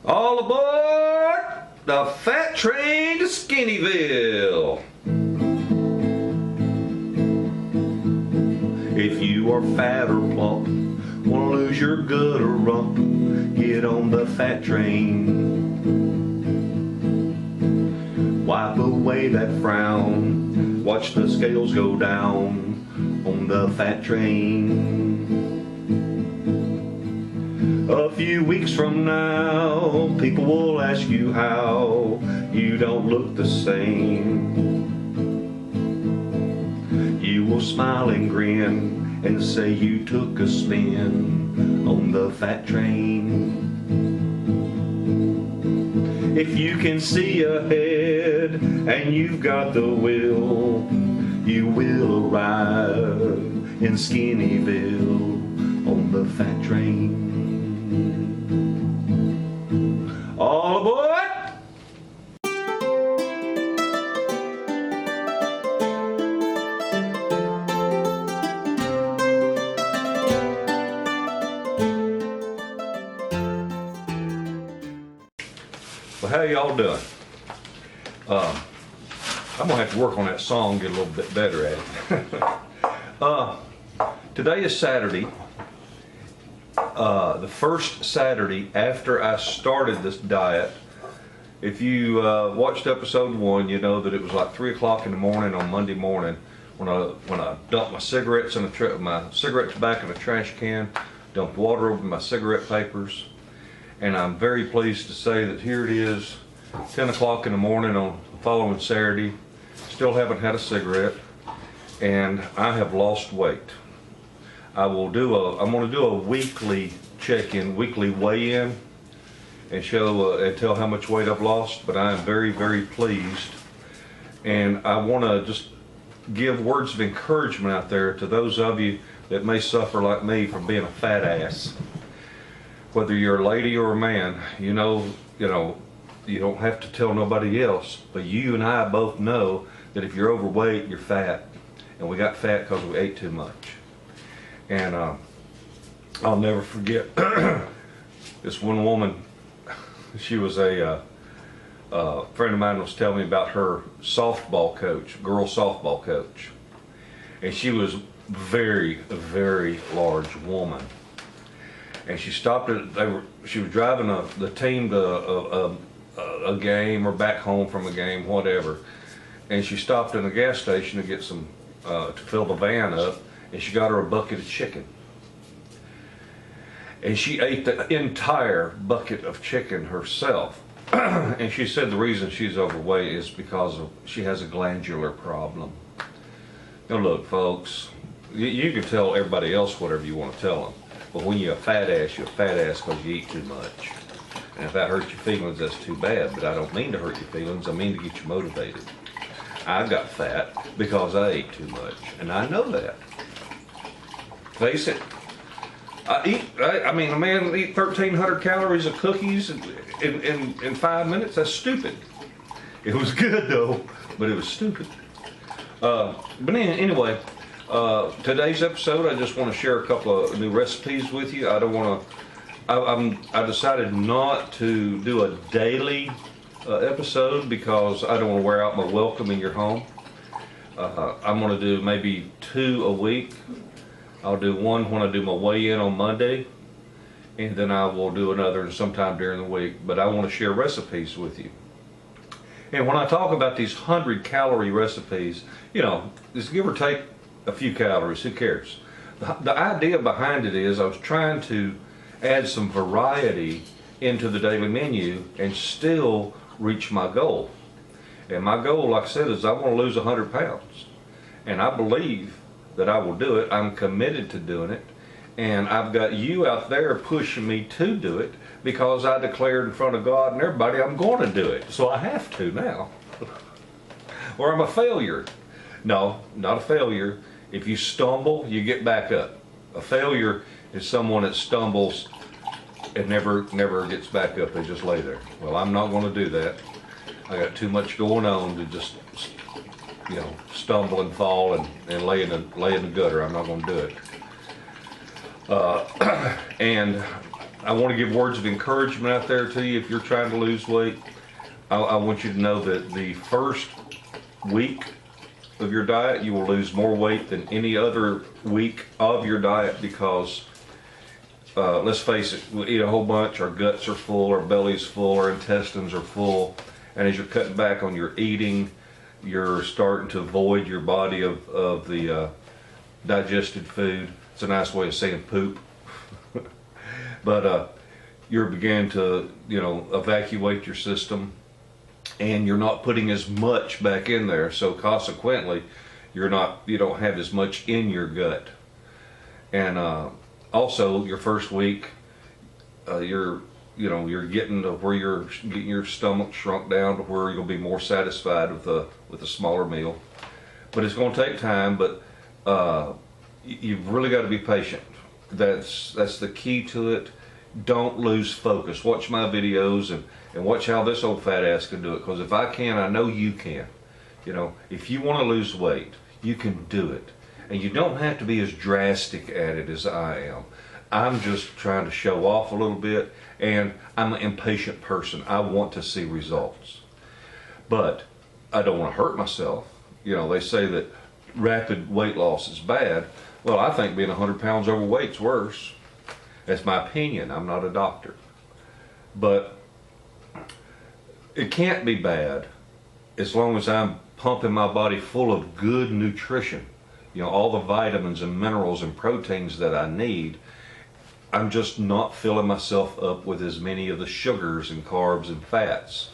All aboard the fat train to Skinnyville. If you are fat or plump, wanna lose your gut or rump, get on the fat train. Wipe away that frown, watch the scales go down on the fat train. A few weeks from now, people will ask you how you don't look the same. You will smile and grin and say you took a spin on the fat train. If you can see ahead and you've got the will, you will arrive in Skinnyville on the fat train. All aboard! Well, how y'all doing? I'm gonna have to work on that song, get a little bit better at it. Today is Saturday. The first Saturday after I started this diet. If you watched episode 1, you know that it was like 3 o'clock in the morning on Monday morning when I dumped my cigarettes in my cigarettes back in a trash can, dumped water over my cigarette papers, and I'm very pleased to say that here it is, 10 o'clock in the morning on the following Saturday. Still haven't had a cigarette, and I have lost weight. I'm going to do a weekly check-in, weekly weigh-in, and show and tell how much weight I've lost. But I am very, very pleased, and I want to just give words of encouragement out there to those of you that may suffer like me from being a fat ass. Whether you're a lady or a man, you don't have to tell nobody else, but you and I both know that if you're overweight, you're fat, and we got fat because we ate too much. And I'll never forget this one woman. She was a friend of mine was telling me about her softball coach, girl softball coach, and she was very, very large woman. And she stopped she was driving the team to a game or back home from a game, whatever. And she stopped in a gas station to get some to fill the van up. And she got her a bucket of chicken. And she ate the entire bucket of chicken herself. And she said the reason she's overweight is because she has a glandular problem. Now look, folks, you can tell everybody else whatever you want to tell them. But when you're a fat ass because you eat too much. And if that hurts your feelings, that's too bad. But I don't mean to hurt your feelings. I mean to get you motivated. I got fat because I ate too much. And I know that. Face it, a man eat 1,300 calories of cookies in 5 minutes. That's stupid. It was good though, but it was stupid. But anyway, today's episode, I just want to share a couple of new recipes with you. I decided not to do a daily episode because I don't want to wear out my welcome in your home. I'm going to do maybe 2 a week. I'll do one when I do my weigh-in on Monday, and then I will do another sometime during the week. But I want to share recipes with you. And when I talk about these 100-calorie recipes, just give or take a few calories, who cares? The idea behind it is I was trying to add some variety into the daily menu and still reach my goal. And my goal, like I said, is I want to lose 100 pounds. And I believe that I will do it. I'm committed to doing it. And I've got you out there pushing me to do it because I declared in front of God and everybody I'm going to do it. So I have to now. Or I'm a failure. No, not a failure. If you stumble, you get back up. A failure is someone that stumbles and never gets back up. They just lay there. Well, I'm not going to do that. I got too much going on to just stumble and fall and lay in the gutter. I'm not going to do it. And I want to give words of encouragement out there to you if you're trying to lose weight. I want you to know that the first week of your diet, you will lose more weight than any other week of your diet because, let's face it, we eat a whole bunch, our guts are full, our belly's full, our intestines are full, and as you're cutting back on your eating, you're starting to void your body of the digested food. It's a nice way of saying poop. But you're beginning to, evacuate your system, and you're not putting as much back in there. So consequently, you don't have as much in your gut. And also, your first week, you're getting to where you're getting your stomach shrunk down to where you'll be more satisfied with a smaller meal. But it's going to take time. But you've really got to be patient. That's the key to it. Don't lose focus. Watch my videos and watch how this old fat ass can do it. Because if I can, I know you can. If you want to lose weight, you can do it. And you don't have to be as drastic at it as I am. I'm just trying to show off a little bit, and I'm an impatient person. I want to see results. But I don't want to hurt myself. They say that rapid weight loss is bad. Well, I think being 100 pounds overweight is worse. That's my opinion. I'm not a doctor. But it can't be bad as long as I'm pumping my body full of good nutrition. All the vitamins and minerals and proteins that I need. I'm just not filling myself up with as many of the sugars and carbs and fats.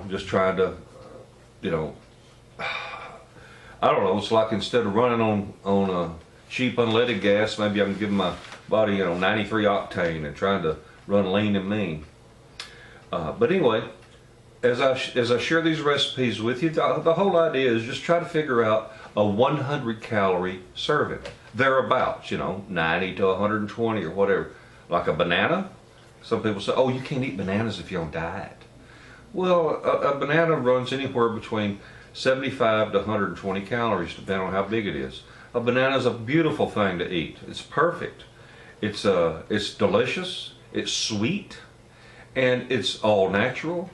Just trying to, I don't know, it's like instead of running on cheap unleaded gas, maybe I can give my body, 93 octane and trying to run lean and mean. But anyway, as I share these recipes with you, the whole idea is just try to figure out a 100 calorie serving. Thereabouts, 90 to 120 or whatever. Like a banana. Some people say, oh, you can't eat bananas if you're on diet. Well, a banana runs anywhere between 75 to 120 calories, depending on how big it is. A banana is a beautiful thing to eat. It's perfect. It's delicious. It's sweet, and it's all natural,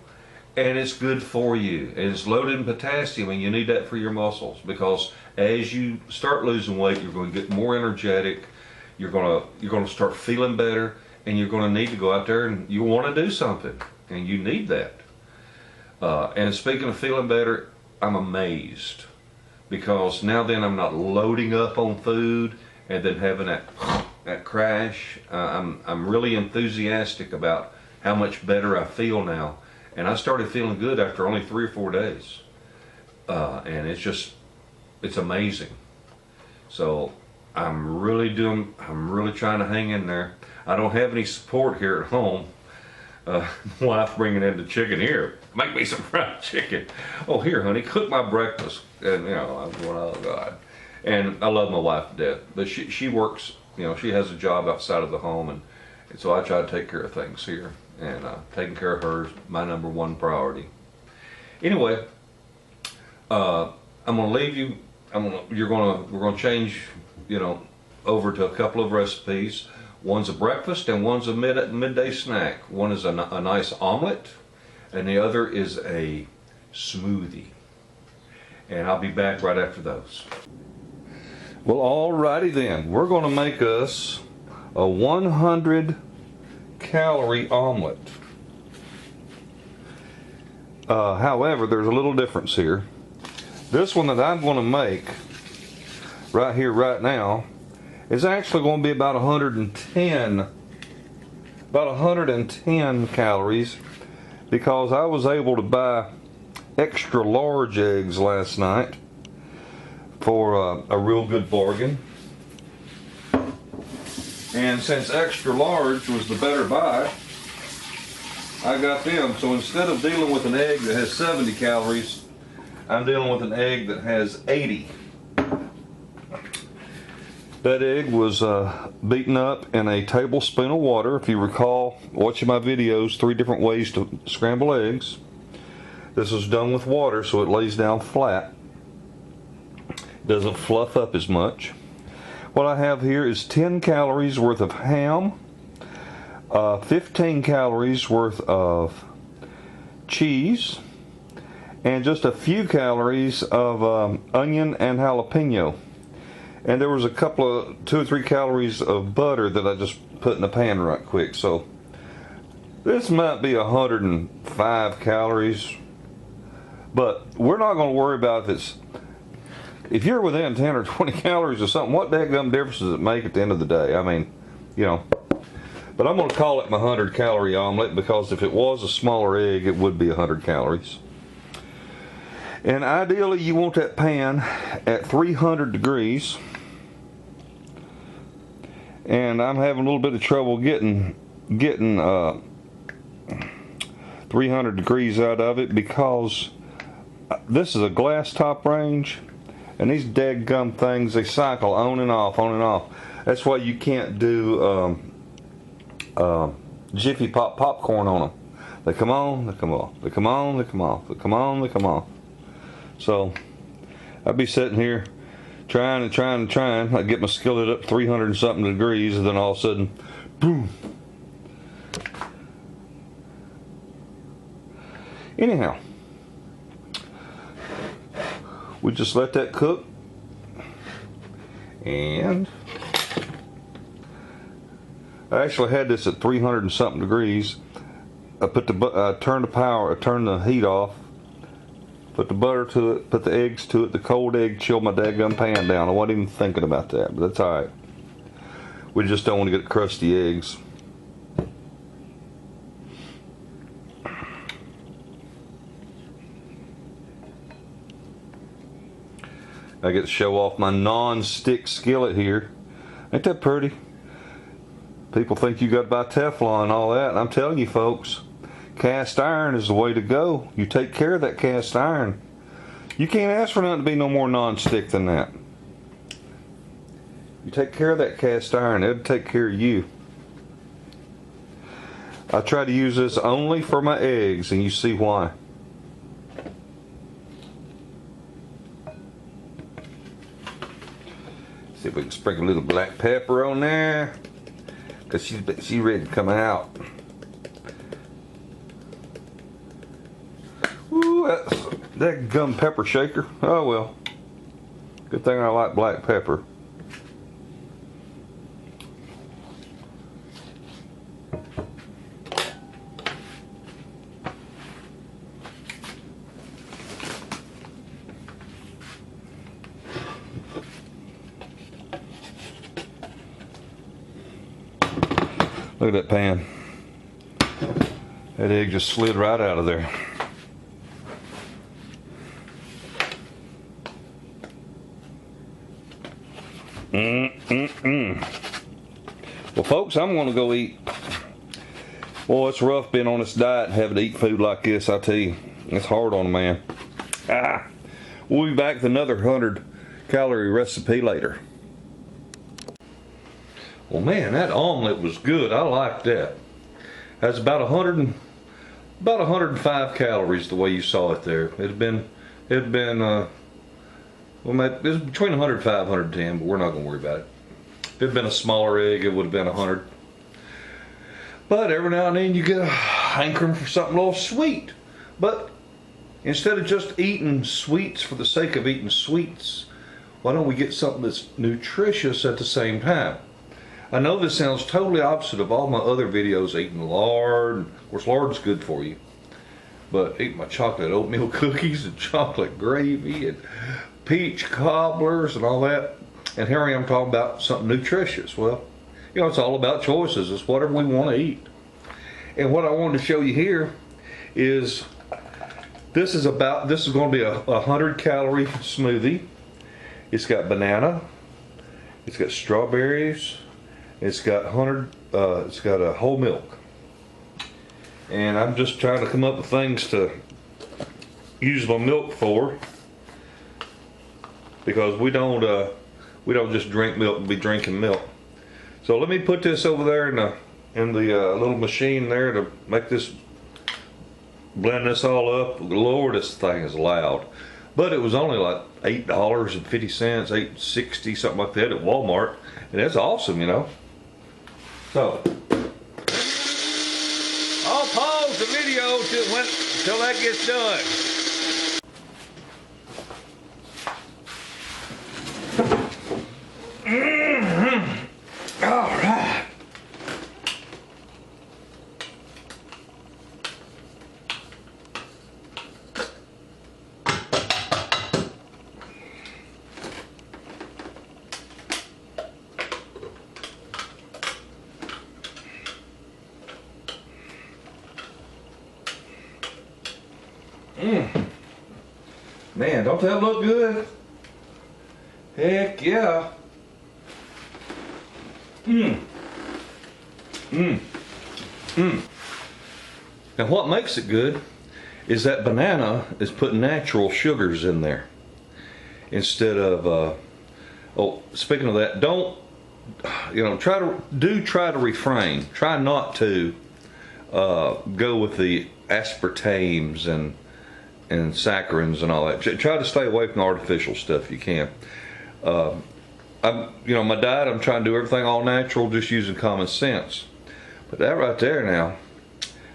and it's good for you. And it's loaded in potassium, and you need that for your muscles because as you start losing weight, you're going to get more energetic. You're going to start feeling better, and you're going to need to go out there and you want to do something, and you need that. And speaking of feeling better, I'm amazed because now then I'm not loading up on food and then having that crash. I'm really enthusiastic about how much better I feel now, and I started feeling good after only 3 or 4 days, and it's amazing. So I'm really trying to hang in there. I don't have any support here at home. Wife bringing in the chicken. Here, make me some fried chicken. Oh, here, honey, cook my breakfast. And I'm going, oh God. And I love my wife to death, but she works. She has a job outside of the home, and so I try to take care of things here. And taking care of her is my #1 priority. Anyway, I'm gonna leave you. We're gonna change, over to a couple of recipes. One's a breakfast and one's a midday snack. One is a nice omelette, and the other is a smoothie. And I'll be back right after those. Well, alrighty then. We're going to make us a 100 calorie omelet. However, there's a little difference here. This one that I'm going to make right here, right now, is actually going to be about 110 calories because I was able to buy extra large eggs last night for a real good bargain. And since extra large was the better buy, I got them. So instead of dealing with an egg that has 70 calories, I'm dealing with an egg that has 80. That egg was beaten up in a tablespoon of water. If you recall watching my videos, 3 different ways to scramble eggs. This was done with water so it lays down flat. Doesn't fluff up as much. What I have here is 10 calories worth of ham, 15 calories worth of cheese, and just a few calories of onion and jalapeno. And there was a couple of 2 or 3 calories of butter that I just put in the pan right quick. So this might be 105 calories, but we're not going to worry about if you're within 10 or 20 calories or something. What dadgum difference does it make at the end of the day? I mean, you know. But I'm going to call it my 100 calorie omelet, because if it was a smaller egg, it would be 100 calories. And ideally, you want that pan at 300 degrees. And I'm having a little bit of trouble getting 300 degrees out of it, because this is a glass top range, and these dadgum things, they cycle on and off, on and off. That's why you can't do Jiffy Pop popcorn on them. They come on, they come off, they come on, they come off, they come on, they come off. So I'd be sitting here trying. I get my skillet up 300 and something degrees, and then all of a sudden, boom. Anyhow, we just let that cook, and I actually had this at 300 and something degrees. I turned the heat off, put the butter to it, put the eggs to it. The cold egg chilled my dadgum pan down. I wasn't even thinking about that, but that's alright. We just don't want to get crusty eggs. I get to show off my non-stick skillet here. Ain't that pretty? People think you got to buy Teflon and all that, and I'm telling you folks, cast iron is the way to go. You take care of that cast iron. You can't ask for nothing to be no more non-stick than that. You take care of that cast iron, it'll take care of you. I try to use this only for my eggs, and you see why. See if we can sprinkle a little black pepper on there, because she's ready to come out. Ooh, that's that gum pepper shaker. Oh well. Good thing I like black pepper. Look at that pan. That egg just slid right out of there. Well, folks, I'm going to go eat. Boy, it's rough being on this diet and having to eat food like this, I tell you. It's hard on a man. We'll be back with another 100 calorie recipe later. Well, man, that omelet was good. I like that. That's about 105 calories the way you saw it there. It had been well, it was between 105 and 110, but we're not going to worry about it. If it had been a smaller egg, it would have been 100. But every now and then you get a hankering for something a little sweet. But instead of just eating sweets for the sake of eating sweets, why don't we get something that's nutritious at the same time? I know this sounds totally opposite of all my other videos, eating lard. Of course, lard's good for you. But eating my chocolate oatmeal cookies and chocolate gravy and peach cobblers and all that. And here I am talking about something nutritious. Well, you know, it's all about choices. It's whatever we want to eat. And what I wanted to show you here is this is going to be a 100 calorie smoothie. It's got banana, it's got strawberries, it's got whole milk. And I'm just trying to come up with things to use my milk for, because we don't just drink milk and be drinking milk. So let me put this over there in the little machine there to make this, blend this all up. Lord, this thing is loud. But it was only like $8.50, $8.60, something like that at Walmart, and that's awesome, you know. So I'll pause the video till that gets done. All right. Man, don't that look good? Heck yeah. Now what makes it good is that banana is putting natural sugars in there instead of oh, speaking of that, don't, you know, try to refrain. Try not to go with the aspartames and saccharins and all that. Try to stay away from the artificial stuff if you can. You know, my diet, I'm trying to do everything all natural, just using common sense. But that right there now,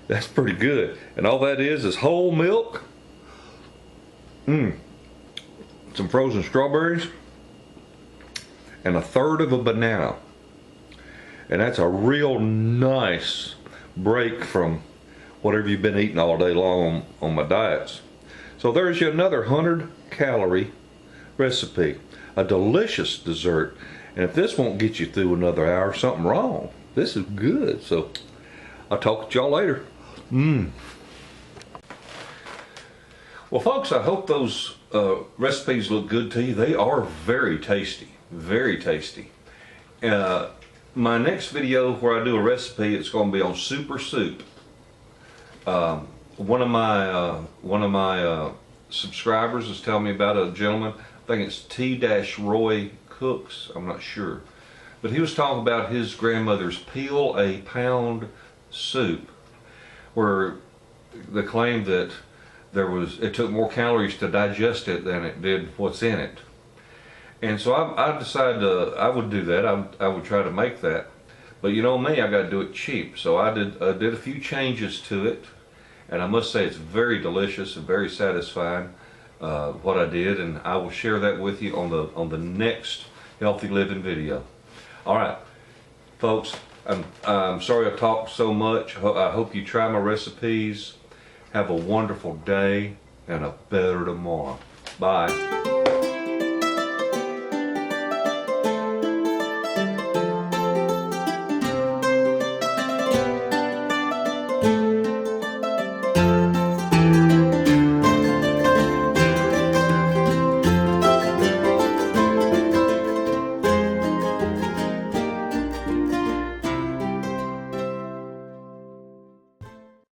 that's pretty good. And all that is whole milk, some frozen strawberries, and a third of a banana. And that's a real nice break from whatever you've been eating all day long on my diets. So there's your another 100-calorie recipe. A delicious dessert. And if this won't get you through another hour, something wrong. This is good. So I'll talk to y'all later. Well, folks, I hope those recipes look good to you. They are very tasty. Very tasty. My next video where I do a recipe, it's going to be on super soup. One of my subscribers is telling me about a gentleman, I think it's T-Roy Cooks, I'm not sure, but he was talking about his grandmother's peel a pound soup, where they claimed that it took more calories to digest it than it did what's in it. And so I decided I would do that. I would try to make that, but you know me, I got to do it cheap. So I did a few changes to it, and I must say it's very delicious and very satisfying. What I did, and I will share that with you on the next healthy living video. All right, folks, I'm sorry I talked so much. I hope you try my recipes. Have a wonderful day and a better tomorrow. Bye.